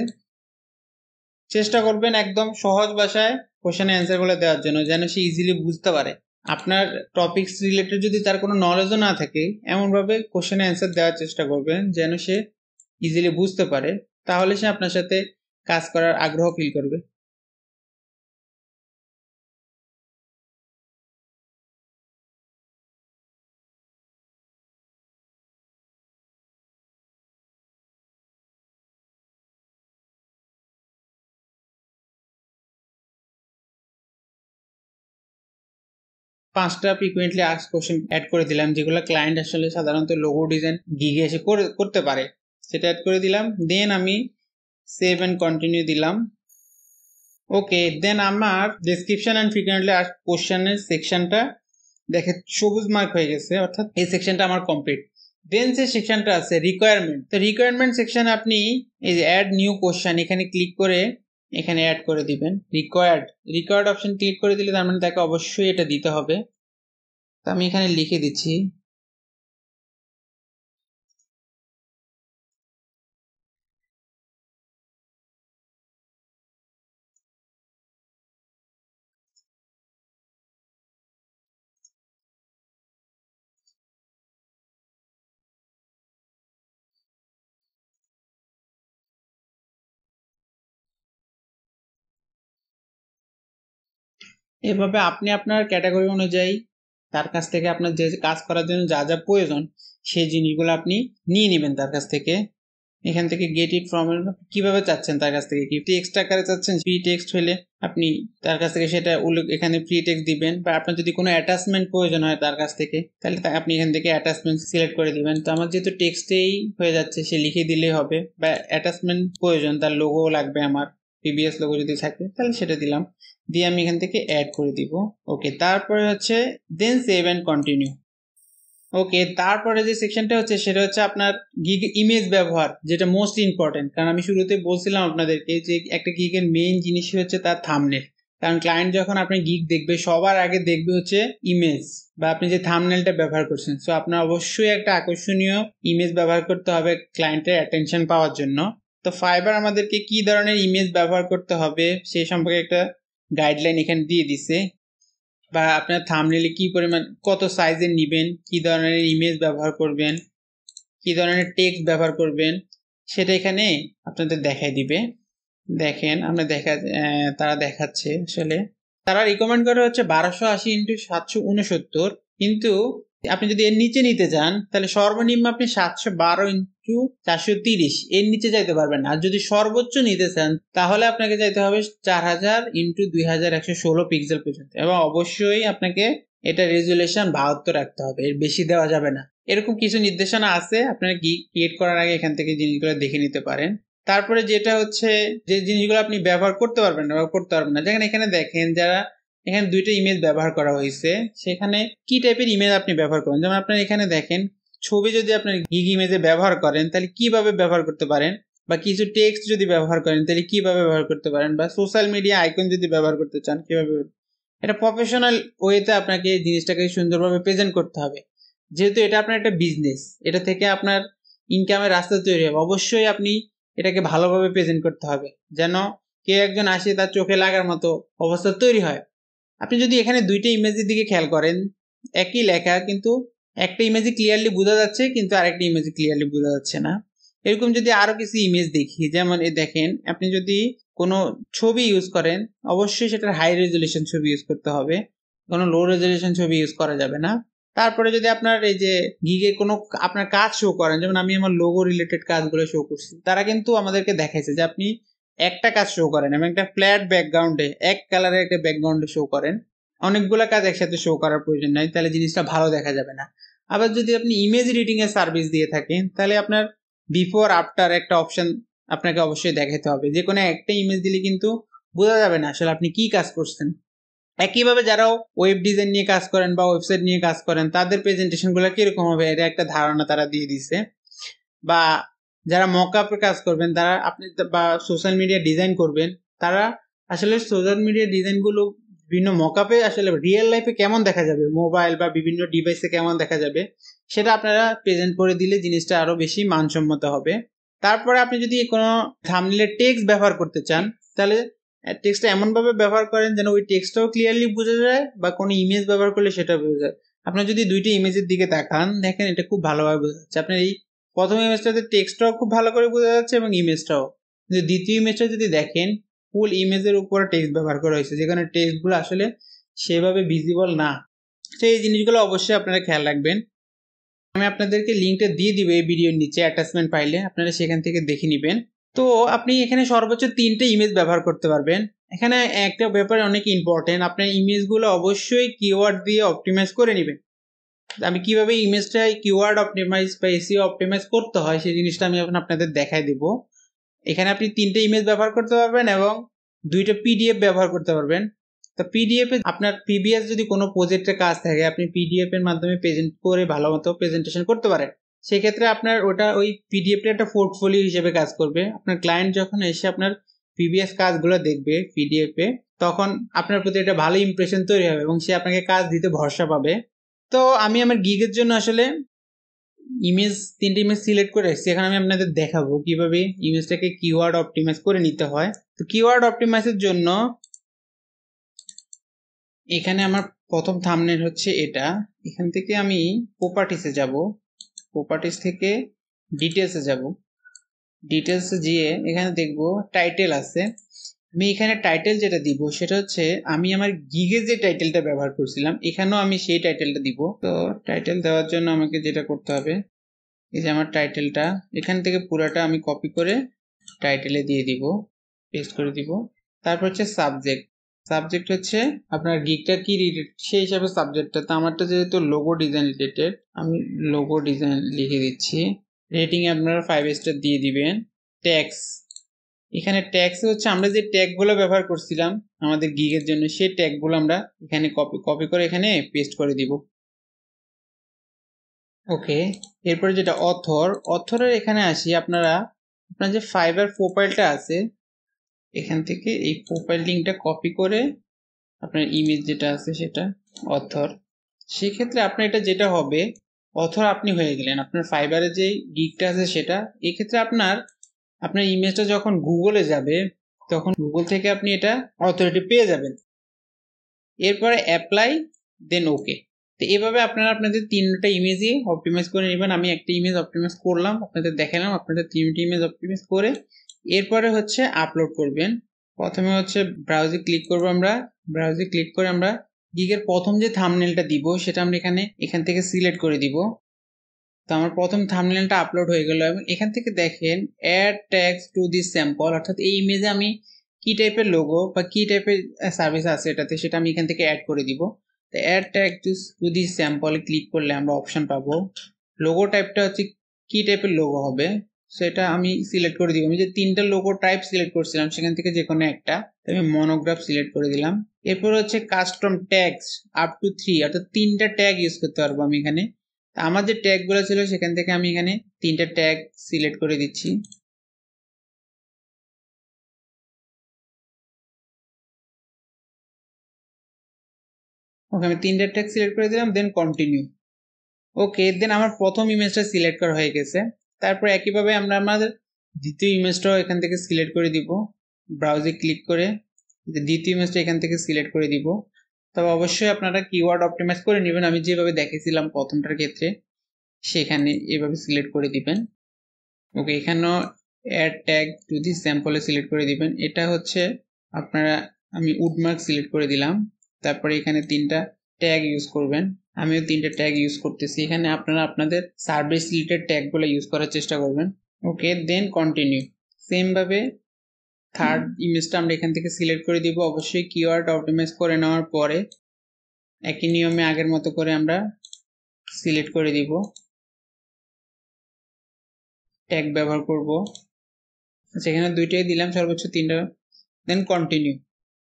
S1: চেষ্টা করবেন একদম সহজ ভাষায় কোশ্চেনের অ্যান্সারগুলো দেওয়ার জন্য, যেন সে ইজিলি বুঝতে পারে। আপনার টপিকস রিলেটেড যদি তার কোনো নলেজও না থাকে এমনভাবে কোশ্চেনের অ্যান্সার দেওয়ার চেষ্টা করবেন যেন সে ইজিলি বুঝতে পারে, তাহলে সে আপনার সাথে কাজ করার আগ্রহ ফিল করবে। পাঁচটা ফ্রিকুয়েন্টলি আস্ক কোশ্চেন অ্যাড করে দিলাম, যেগুলো ক্লায়েন্ট আসলে সাধারণত লোগো ডিজাইন গিগে এসে করতে পারে, সেটা অ্যাড করে দিলাম। দেন আমি সেভ অ্যান্ড কন্টিনিউ দিলাম। ওকে, দেন আমার ডেসক্রিপশন অ্যান্ড ফ্রিকুয়েন্টলি আস্ক কোশ্চেনের সেকশনটা দেখে সবুজ মার্ক হয়ে গেছে, অর্থাৎ এই সেকশনটা আমার কমপ্লিট। দেন যে সেকশনটা আছে রিকোয়ারমেন্ট, তো রিকোয়ারমেন্ট সেকশনে আপনি এই যে অ্যাড নিউ কোশ্চেন এখানে ক্লিক করে এখানে অ্যাড করে দিবেন রিকোয়ার্ড অপশন ক্লিক করে দিলে তার মানে তাকে অবশ্যই এটা দিতে হবে। তো আমি এখানে লিখে দিচ্ছি এভাবে আপনি আপনার ক্যাটাগরি অনুযায়ী তার কাছ থেকে আপনার যে কাজ করার জন্য যা যা প্রয়োজন সেই জিনিসগুলো আপনি নিয়ে নেবেন তার কাছ থেকে। এখান থেকে গেট ইট ফ্রম কিভাবে চাচ্ছেন তার কাছ থেকে, কি টেক্সট আকারে চাচ্ছেন, ফ্রি টেক্সট হলে আপনি তার কাছ থেকে সেটা উল্লেখ এখানে ফ্রি টেক্সট দিবেন, বা আপনার যদি কোনো অ্যাটাচমেন্ট প্রয়োজন হয় তার কাছ থেকে তাহলে আপনি এখান থেকে অ্যাটাচমেন্ট সিলেক্ট করে দিবেন। তো আমার যেহেতু টেক্সটেই হয়ে যাচ্ছে সে লিখে দিলেই হবে, বা অ্যাটাচমেন্ট প্রয়োজন তার লোগো লাগবে আমার প্রিভিয়াস লোগো যদি থাকে তাহলে সেটা দিলাম, দিয়ে আমি এখান থেকে অ্যাড করে দিব। ওকে, তারপরে হচ্ছে দেন সেভ অ্যান্ড কন্টিনিউ। ওকে, তারপরে যে সেকশনটা হচ্ছে সেটা হচ্ছে আপনার গিগ ইমেজ ব্যবহার, যেটা মোস্ট ইম্পর্টেন্ট। কারণ আমি শুরুতে বলছিলাম আপনাদেরকে যে একটা গিগের মেইন জিনিসই হচ্ছে তার থাম্বনেল। কারণ ক্লায়েন্ট যখন আপনি গিগ দেখবে সবার আগে দেখবে হচ্ছে ইমেজ, বা আপনি যে থাম্বনেলটা ব্যবহার করছেন। সো আপনার অবশ্যই একটা আকর্ষণীয় ইমেজ ব্যবহার করতে হবে ক্লায়েন্টের অ্যাটেনশন পাওয়ার জন্য। তো ফাইবার আমাদেরকে কি ধরনের ইমেজ ব্যবহার করতে হবে সেই সম্পর্কে একটা গাইডলাইন এখানে দিয়ে দিছে, বা আপনার থাম্বনেলে কি পরিমাণ কত সাইজের নেবেন, কি ধরনের ইমেজ ব্যবহার করবেন, কি ধরনের টেক্সট ব্যবহার করবেন সেটা এখানে আপনাদের দেখাই দিবে। দেখেন আমরা তারা দেখাচ্ছে আসলে তারা রিকমেন্ড করে হচ্ছে 1280x769, কিন্তু আপনি যদি এর নিচে নিতে চান তাহলে সর্বনিম্ন আপনি 712x430 এর নিচে যাইতে পারবেন। আর যদি সর্বোচ্চ নিতে চান তাহলে আপনাকে যাইতে হবে 4000x2116 পিক্সেল পর্যন্ত, এবং অবশ্যই আপনাকে এটা রেজুলেশন 72 রাখতে হবে, এর বেশি দেওয়া যাবে না। এরকম কিছু নির্দেশনা আছে, আপনারা ক্রিয়েট করার আগে এখান থেকে জিনিসগুলো দেখে নিতে পারেন। তারপরে যেটা হচ্ছে যে জিনিসগুলো আপনি ব্যবহার করতে পারবেন না বা করতে পারবেন না, যেখানে এখানে দেখেন যারা এখানে দুইটা ইমেজ ব্যবহার করা হয়েছে সেখানে কি টাইপের ইমেজ আপনি ব্যবহার করেন। যেমন আপনার এখানে দেখেন ছবি যদি আপনার গিগ ইমেজে ব্যবহার করেন তাহলে কিভাবে ব্যবহার করতে পারেন, বা কিছু টেক্সট যদি ব্যবহার করেন তাহলে কিভাবে ব্যবহার করতে পারেন, বা সোশ্যাল মিডিয়া আইকন যদি ব্যবহার করতে চান কিভাবে। এটা প্রফেশনাল ওয়েতে আপনাকে জিনিসটাকে সুন্দরভাবে প্রেজেন্ট করতে হবে, যেহেতু এটা আপনার একটা বিজনেস, এটা থেকে আপনার ইনকামের রাস্তা তৈরি হবে। অবশ্যই আপনি এটাকে ভালোভাবে প্রেজেন্ট করতে হবে যেন কেউ একজন আসে তার চোখে লাগার মতো অবস্থা তৈরি হয়। আপনি যদি এখানে দুইটা ইমেজের দিকে খেয়াল করেন, একই লেখা কিন্তু একটা ইমেজে ক্লিয়ারলি বোঝা যাচ্ছে কিন্তু আরেকটা ইমেজে ক্লিয়ারলি বোঝা যাচ্ছে না। এরকম যদি আরো কিছু ইমেজ দেখি, যেমন দেখেন আপনি যদি কোনো ছবি ইউজ করেন অবশ্যই সেটার হাই রেজুলেশন ছবি ইউজ করতে হবে, কোনো লো রেজুলেশন ছবি ইউজ করা যাবে না। তারপরে যদি আপনার এই যে গিগে কোনো আপনার কাজ শো করেন, যেমন আমি আমার লোগো রিলেটেড কাজগুলো শো করছি, তারা কিন্তু আমাদেরকে দেখাইছে যে আপনি একটা কাজ শো করেন এবং একটা ফ্ল্যাট ব্যাকগ্রাউন্ডে এক কালারের একটা ব্যাকগ্রাউন্ডে শো করেন, অনেকগুলো কাজ একসাথে শো করার প্রয়োজন নাই, তাহলে জিনিসটা ভালো দেখা যাবে না। আবার যদি আপনি ইমেজ এডিটিং এর সার্ভিস দিয়ে থাকেন, তাহলে আপনার বিফোর আফটার একটা অপশন আপনাকে অবশ্যই দেখাতে হবে। যে কোনো একটা ইমেজ দিলে কিন্তু বোঝা যাবে না আসলে আপনি কি কাজ করছেন। একইভাবে যারা ওয়েব ডিজাইন নিয়ে কাজ করেন বা ওয়েবসাইট নিয়ে কাজ করেন, তাদের প্রেজেন্টেশনগুলো কিরকম হবে এটা একটা ধারণা তারা দিয়ে দিছে। বা যারা মকআপে কাজ করবেন, তারা আপনি বা সোশ্যাল মিডিয়া ডিজাইন করবেন, তারা আসলে সোশ্যাল মিডিয়া ডিজাইনগুলো বিভিন্ন মকআপে আসলে রিয়েল লাইফে কেমন দেখা যাবে, মোবাইল বা বিভিন্ন ডিভাইসে কেমন দেখা যাবে, সেটা আপনারা প্রেজেন্ট করে দিলে জিনিসটা আরো বেশি মানসম্মত হবে। তারপরে আপনি যদি কোনো থাম্বনেইলের টেক্সট ব্যবহার করতে চান, তাহলে টেক্সটটা এমনভাবে ব্যবহার করেন যেন ওই টেক্সটটাও ক্লিয়ারলি বোঝা যায়, বা কোনো ইমেজ ব্যবহার করলে সেটা বোঝা যায়। আপনার যদি দুইটা ইমেজের দিকে তাকান, দেখেন এটা খুব ভালোভাবে বোঝা যাচ্ছে। আপনার এই প্রথম ইমেজটাতে টেক্সটটাও খুব ভালো করে বোঝা যাচ্ছে এবং ইমেজটাও। কিন্তু দ্বিতীয় ইমেজটা যদি দেখেন, ফুল ইমেজের উপরে টেক্সট ব্যবহার করা হয়েছে, যেখানে টেক্সটগুলো আসলে সেভাবে ভিজিবল না। তো এই জিনিসগুলো অবশ্যই আপনারা খেয়াল রাখবেন। আমি আপনাদেরকে লিঙ্কটা দিয়ে দিব এই ভিডিওর নিচে অ্যাটাচমেন্ট ফাইলে, আপনারা সেখান থেকে দেখে নেবেন। তো আপনি এখানে সর্বোচ্চ 3টে ইমেজ ব্যবহার করতে পারবেন। এখানে একটা ব্যাপার অনেক ইম্পর্টেন্ট, আপনার ইমেজগুলো অবশ্যই কিওয়ার্ড দিয়ে অপটিমাইজ করে নেবেন। আমি কিভাবে ইমেজটা কিওয়ার্ড অপটিমাইজ বা এসইও অপটিমাইজ করতে হয় সেই জিনিসটা আমি এখন আপনাদের দেখাই দিব। এখানে আপনি 3টে ইমেজ ব্যবহার করতে পারবেন এবং 2টা পিডিএফ ব্যবহার করতে পারবেন। তো পিডিএফ এ আপনার প্রিভিয়াস যদি কোনো প্রজেক্টের কাজ থাকে, আপনি পিডিএফ এর মাধ্যমে প্রেজেন্ট করে ভালো মতো প্রেজেন্টেশন করতে পারেন। সেক্ষেত্রে আপনার ওটা ওই পিডিএফটা একটা পোর্টফোলিও হিসেবে কাজ করবে। আপনার ক্লায়েন্ট যখন এসে আপনার প্রিভিয়াস কাজগুলো দেখবে পিডিএফ এ, তখন আপনার প্রতি একটা ভালো ইমপ্রেশন তৈরি হবে এবং সে আপনাকে কাজ দিতে ভরসা পাবে। তো আমি আমার গিগের জন্য আসলে ইমেজ 3টে ইমেজ সিলেক্ট করে এসেছি। এখন আমি আপনাদের দেখাবো কিভাবে ইমেজটাকে কিওয়ার্ড অপটিমাইজ করে নিতে হয়। তো কিওয়ার্ড অপটিমাইজের জন্য এখানে আমার প্রথম থাম্বনেল হচ্ছে এটা। এখান থেকে আমি প্রপার্টিসে যাব, প্রপার্টিস থেকে ডিটেলসে যাব, ডিটেলসে গিয়ে এখানে দেখব টাইটেল আছে। আমি এখানে টাইটেল যেটা দিব সেটা হচ্ছে আমি আমার গিগে যে টাইটেলটা ব্যবহার করছিলাম, এখানেও আমি সেই টাইটেলটা দিব। তো টাইটেল দেওয়ার জন্য আমাকে যেটা করতে হবে, এই যে আমার টাইটেলটা এখান থেকে পুরাটা আমি কপি করে টাইটেলে দিয়ে দিব, পেস্ট করে দিব। তারপর হচ্ছে সাবজেক্ট, সাবজেক্ট হচ্ছে আপনার গিগটা কি রিলেটেড সেই হিসাবে সাবজেক্টটা। তো আমারটা যেহেতু লোগো ডিজাইন রিলেটেড, আমি লোগো ডিজাইন লিখে দিচ্ছি। রেটিং আপনারা 5 স্টার দিয়ে দিবেন। ট্যাক্স, এখানে ট্যাক্স হচ্ছে আমরা যে ট্যাগগুলো ব্যবহার করছিলাম আমাদের গিগের জন্য, সেই ট্যাগগুলো আমরা এখানে কপি করে এখানে পেস্ট করে দিব। ওকে, এরপরে যেটা অথরের এখানে আসি। আপনার যে ফাইবার প্রোফাইলটা আছে, এখান থেকে এই প্রোফাইল লিঙ্কটা কপি করে আপনার ইমেজ যেটা আছে সেটা অথর। সেক্ষেত্রে আপনার এটা যেটা হবে, অথর আপনি হয়ে গেলেন। আপনার ফাইবারে যে গিগটা আছে সেটা, এক্ষেত্রে আপনার ইমেজটা যখন গুগলে যাবে, তখন গুগল থেকে আপনি এটা অথরিটি পেয়ে যাবেন। এরপরে অ্যাপ্লাই, দেন ওকে। তো এভাবে আপনারা আপনাদের 3টা ইমেজই অপটিমাইজ করে নেবেন। আমি একটা ইমেজ অপটিমাইজ করলাম, আপনাদের দেখালাম। আপনাদের 3টি ইমেজ অপটিমাইজ করে এরপরে হচ্ছে আপলোড করবেন। প্রথমে হচ্ছে ব্রাউজে ক্লিক করবো আমরা। ব্রাউজে ক্লিক করে আমরা গিগের প্রথম যে থাম্বনেলটা দিব সেটা আমরা এখান থেকে সিলেক্ট করে দিব। তো আমার প্রথম থাম্বনেলটা আপলোড হয়ে গেল এবং এখান থেকে দেখেন add tags to this sample, অর্থাৎ এই ইমেজে আমি কি টাইপের লোগো বা কি টাইপের সার্ভিস আছে এটাতে, সেটা আমি এখান থেকে অ্যাড করে দিব। তো add tag to this sample click করলে আমরা অপশন পাবো। লোগো টাইপটা হচ্ছে কি টাইপের লোগো হবে সেটা আমি সিলেক্ট করে দিব। আমি যে 3টা লোগো টাইপ সিলেক্ট করছিলাম সেখান থেকে যে কোনো একটা, আমি মনোগ্রাফ সিলেক্ট করে দিলাম। এরপর হচ্ছে কাস্টম ট্যাগস আপ টু 3, অর্থাৎ 3টা ট্যাগ ইউজ করতে পারবো আমি এখানে। আমার যে ট্যাগগুলো ছিল সেখান থেকে আমি এখানে 3টা ট্যাগ সিলেক্ট করে দিচ্ছি। ওকে, আমি 3টা ট্যাগ সিলেক্ট করে দিলাম, দেন কন্টিনিউ। ওকে, দেন আমার প্রথম ইমেজটা সিলেক্ট করা হয়ে গেছে। তারপর একইভাবে আমরা আমাদের দ্বিতীয় ইমেজটাও এখান থেকে সিলেক্ট করে দিব। ব্রাউজে ক্লিক করে দ্বিতীয় ইমেজটা এখান থেকে সিলেক্ট করে দিব। তবে অবশ্যই আপনারা কিওয়ার্ড অপটিমাইজ করে নেবেন, আমি যেভাবে দেখেছিলাম প্রথমটার ক্ষেত্রে সেখানে এভাবে সিলেক্ট করে দিবেন। ওকে, এখানেও অ্যাড ট্যাগ টু দি স্যাম্পলে সিলেক্ট করে দিবেন। এটা হচ্ছে আপনারা, আমি উডমার্ক সিলেক্ট করে দিলাম। তারপরে এখানে 3টা ট্যাগ ইউজ করবেন। আমিও 3টা ট্যাগ ইউজ করতেছি এখানে। আপনারা আপনাদের সার্ভিস রিলেটেড ট্যাগগুলো ইউজ করার চেষ্টা করবেন। ওকে, দেন কন্টিনিউ। সেম ভাবে থার্ড ইমেজটা আমরা এখান থেকে সিলেক্ট করে দিব। অবশ্যই কিওয়ার্ড অপটিমাইজ করে নেওয়ার পরে একই নিয়মে আগের মতো করে আমরা সিলেক্ট করে দিব, ট্যাগ ব্যবহার করব। সেখানে 2টাই দিলাম, সর্বোচ্চ 3টা, দেন কন্টিনিউ।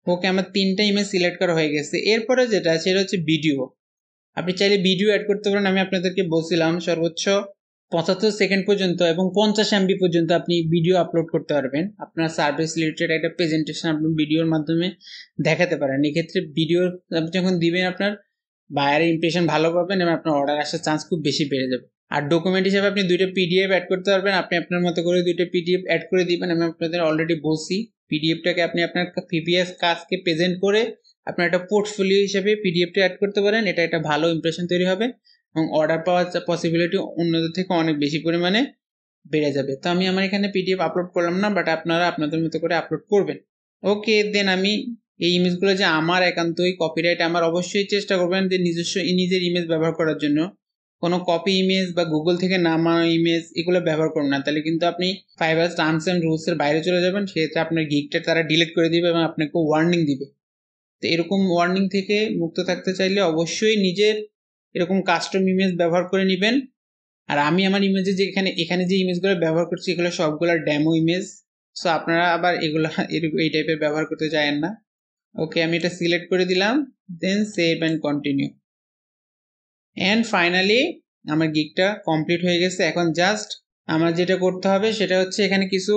S1: ওকে, আমার 3টা ইমেজ সিলেক্ট করা হয়ে গেছে। এরপরে যেটা সেটা হচ্ছে ভিডিও। আপনি চাইলে ভিডিও অ্যাড করতে পারেন। আমি আপনাদেরকে বলছিলাম সর্বোচ্চ 75 সেকেন্ড পর্যন্ত এবং 50 MB পর্যন্ত আপনি ভিডিও আপলোড করতে পারবেন। আপনার সার্ভিস রিলেটেড একটা প্রেজেন্টেশন আপনি ভিডিওর মাধ্যমে দেখাতে পারেন। এক্ষেত্রে ভিডিও আপনি যখন দিবেন আপনার বায়ারের ইমপ্রেশন ভালো পাবেন এবং আপনার অর্ডার আসার চান্স খুব বেশি বেড়ে যাবে। আর ডকুমেন্ট হিসেবে আপনি 2টা PDF অ্যাড করতে পারবেন। আপনি আপনার মতো করে 2টা PDF অ্যাড করে দিবেন। আমি আপনাদের অলরেডি বলছি, পিডিএফটাকে আপনি আপনার প্রিভিয়াস কাজকে প্রেজেন্ট করে আপনার একটা পোর্টফোলিও হিসেবে পিডিএফটা অ্যাড করতে পারেন। এটা একটা ভালো ইমপ্রেশন তৈরি হবে এবং অর্ডার পাওয়ার পসিবিলিটি অন্যদের থেকে অনেক বেশি পরিমাণে বেড়ে যাবে। তো আমি আমার এখানে পিডিএফ আপলোড করলাম না, বাট আপনারা আপনাদের মতো করে আপলোড করবেন। ওকে, দেন আমি এই ইমেজগুলো যে আমার একান্তই কপিরাইট, আমার অবশ্যই চেষ্টা করবেন যে নিজের ইমেজ ব্যবহার করার জন্য। কোনো কপি ইমেজ বা গুগল থেকে নামানো ইমেজ এগুলো ব্যবহার করুন না, তাহলে কিন্তু আপনি ফাইবার টার্মস অ্যান্ড রুলসের বাইরে চলে যাবেন। সেক্ষেত্রে আপনার গিগটা তারা ডিলিট করে দিবে এবং আপনাকে ওয়ার্নিং দিবে। তো এরকম ওয়ার্নিং থেকে মুক্ত থাকতে চাইলে অবশ্যই নিজের এরকম কাস্টম ইমেজ ব্যবহার করে নেবেন। আর আমি আমার ইমেজে যে এখানে যে ইমেজগুলো ব্যবহার করছি এগুলো সবগুলো ডেমো ইমেজ। সো আপনারা আবার এগুলো এই টাইপের ব্যবহার করতে চান না। ওকে, আমি এটা সিলেক্ট করে দিলাম, then save and continue. And finally আমার গিগটা কমপ্লিট হয়ে গেছে। এখন জাস্ট আমার যেটা করতে হবে সেটা হচ্ছে এখানে কিছু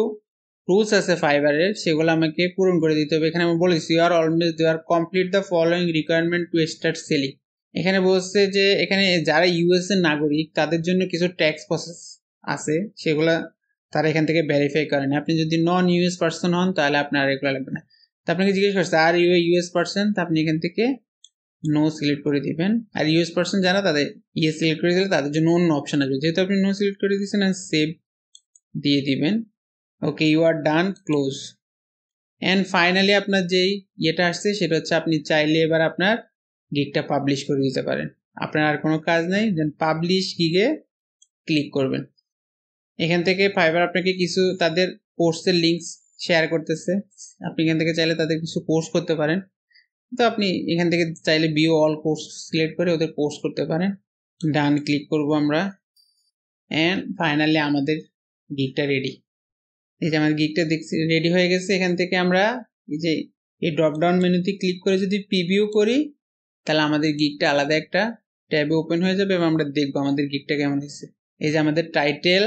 S1: রুলস আছে ফাইবারের, সেগুলো আমাকে পূরণ করে দিতে হবে। এখানে আমি বলেছি you are always they are complete the following requirement to start selling. এখানে বলছে যে এখানে যারা ইউএস এর নাগরিক তাদের জন্য কিছু ট্যাক্স প্রসেস আছে, সেগুলো তারা এখান থেকে ভেরিফাই করেন। আপনি যদি নন ইউএস পার্সন হন তাহলে আপনার এগুলো লাগবে না। তো আপনাকে জিজ্ঞেস করছে আর ইউ ইউএস পার্সন, তো আপনি এখান থেকে নো সিলেক্ট করে দিবেন। আর ইউএস পার্সন যারা তাদের ইয়ে সিলেক্ট করে দিলে তাদের জন্য অন্য অপশন আসবে। যেহেতু আপনি নো সিলেক্ট করে দিয়েছেন, সেভ দিয়ে দিবেন। Okay, you are done, close. And finally আপনার যেই ইয়েটা আসছে সেটা হচ্ছে আপনি চাইলে এবার আপনার গিগটা পাবলিশ করে দিতে পারেন। আপনার আর কোনো কাজ নেই, দেন পাবলিশ গিগে ক্লিক করবেন। এখান থেকে ফাইবার আপনাকে কিছু তাদের কোর্সের লিঙ্কস শেয়ার করতেছে। আপনি এখান থেকে চাইলে তাদের কিছু কোর্স করতে পারেন। তো আপনি এখান থেকে চাইলে ভিউ অল কোর্স সিলেক্ট করে ওদের কোর্স করতে পারেন। ডান ক্লিক করব আমরা। অ্যান্ড ফাইনালি আমাদের গিগটা রেডি। এই যে আমার গিগটা দেখছি রেডি হয়ে গেছে। এখান থেকে আমরা এই যে এই ড্রপডাউন মেনুতে ক্লিক করে যদি প্রিভিউ করি তাহলে আমাদের গিগটা আলাদা একটা ট্যাবে ওপেন হয়ে যাবে এবং আমরা দেখবো আমাদের গিগটা কেমন হয়েছে। এই যে আমাদের টাইটেল,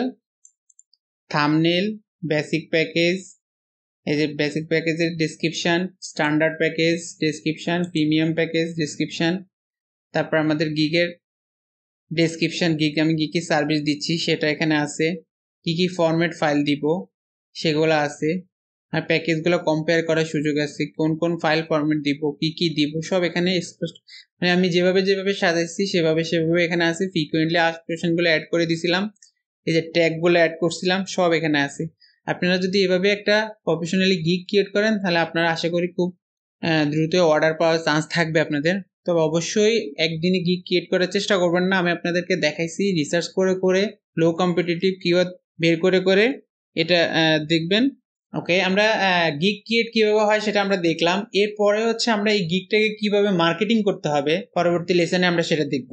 S1: থাম্বনেল, বেসিক প্যাকেজ, এই যে বেসিক প্যাকেজের description, standard package description, premium package description, তারপর আমাদের গিগের ডেসক্রিপশন, আমি কি কি সার্ভিস দিচ্ছি সেটা এখানে আছে, কি কি ফরম্যাট ফাইল দিব সেগুলো আছে, আর প্যাকেজগুলো কম্পেয়ার করার সুযোগ আছে, কোন কোন ফাইল ফরম্যাট দিব, কি কি দিব সব এখানে স্পষ্ট, মানে আমি যেভাবে সাজাইছি সেভাবে এখানে আছে। ফ্রিকোয়েন্টলি আস্কড কোয়েশ্চেনগুলো অ্যাড করে দিছিলাম, এই যে ট্যাগগুলো অ্যাড করছিলাম সব এখানে আছে। আপনারা যদি এভাবে একটা প্রফেশনালি গিগ ক্রিয়েট করেন তাহলে আপনারা আশা করি খুব দ্রুত অর্ডার পাওয়ার চান্স থাকবে আপনাদের। তবে অবশ্যই একদিনে গিগ ক্রিয়েট করার চেষ্টা করবেন না। আমি আপনাদেরকে দেখাইছি রিসার্চ করে লো কম্পিটিটিভ কিওয়ার্ড বের করে এটা দেখবেন। ওকে, আমরা গিগ ক্রিয়েট কিভাবে হয় সেটা আমরা দেখলাম। এরপরে হচ্ছে আমরা এই গিগটাকে কিভাবে মার্কেটিং করতে হবে পরবর্তী লেসনে আমরা সেটা দেখব।